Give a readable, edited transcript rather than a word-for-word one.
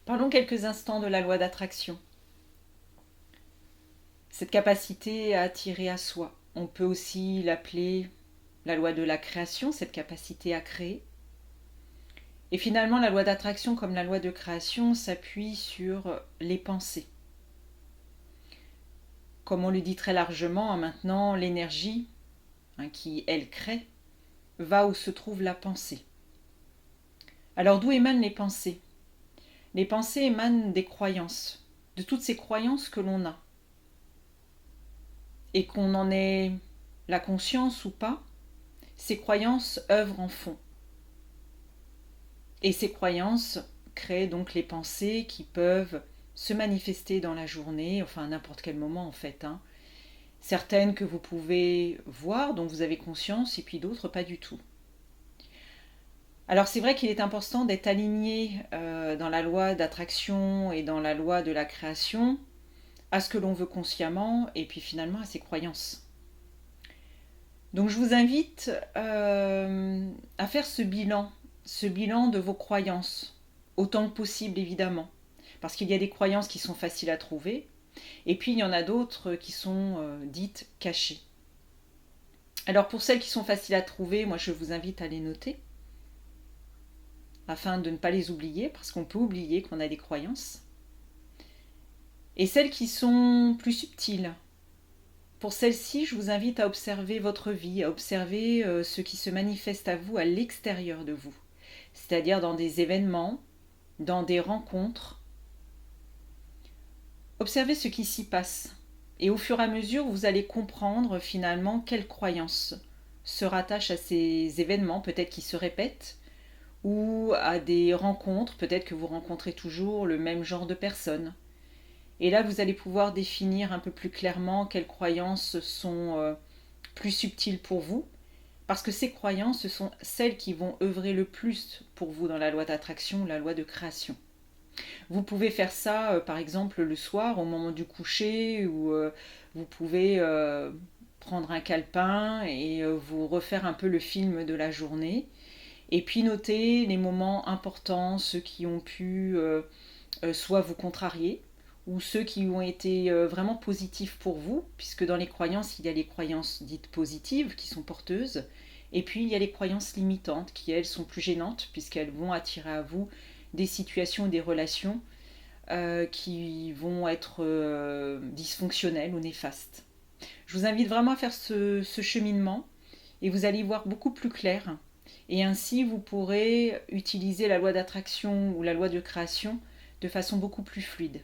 Parlons quelques instants de la loi d'attraction. Cette capacité à attirer à soi. On peut aussi l'appeler la loi de la création, cette capacité à créer. Et finalement, la loi d'attraction comme la loi de création s'appuie sur les pensées. Comme on le dit très largement, maintenant, l'énergie qui, elle, crée, va où se trouve la pensée. Alors d'où émanent les pensées? Les pensées émanent des croyances, de toutes ces croyances que l'on a. Et qu'on en ait la conscience ou pas, ces croyances œuvrent en fond. Et ces croyances créent donc les pensées qui peuvent se manifester dans la journée, enfin à n'importe quel moment en fait. Certaines que vous pouvez voir, dont vous avez conscience, et puis d'autres pas du tout. Alors c'est vrai qu'il est important d'être aligné dans la loi d'attraction et dans la loi de la création à ce que l'on veut consciemment et puis finalement à ses croyances. Donc je vous invite à faire ce bilan de vos croyances, autant que possible évidemment, parce qu'il y a des croyances qui sont faciles à trouver, et puis il y en a d'autres qui sont dites cachées. Alors pour celles qui sont faciles à trouver, moi je vous invite à les noter, afin de ne pas les oublier, parce qu'on peut oublier qu'on a des croyances. Et celles qui sont plus subtiles, pour celles-ci, je vous invite à observer votre vie, à observer ce qui se manifeste à vous à l'extérieur de vous, c'est-à-dire dans des événements, dans des rencontres. Observez ce qui s'y passe. Et au fur et à mesure, vous allez comprendre finalement quelles croyances se rattachent à ces événements, peut-être qui se répètent, ou à des rencontres, peut-être que vous rencontrez toujours le même genre de personnes. Et là, vous allez pouvoir définir un peu plus clairement quelles croyances sont plus subtiles pour vous, parce que ces croyances, ce sont celles qui vont œuvrer le plus pour vous dans la loi d'attraction, la loi de création. Vous pouvez faire ça, par exemple, le soir, au moment du coucher, ou vous pouvez prendre un calepin et vous refaire un peu le film de la journée, et puis noter les moments importants, ceux qui ont pu soit vous contrarier, ou ceux qui ont été vraiment positifs pour vous, puisque dans les croyances, il y a les croyances dites positives qui sont porteuses, et puis il y a les croyances limitantes qui, elles, sont plus gênantes, puisqu'elles vont attirer à vous des situations, des relations qui vont être dysfonctionnelles ou néfastes. Je vous invite vraiment à faire ce cheminement, et vous allez y voir beaucoup plus clair, et ainsi vous pourrez utiliser la loi d'attraction ou la loi de création de façon beaucoup plus fluide.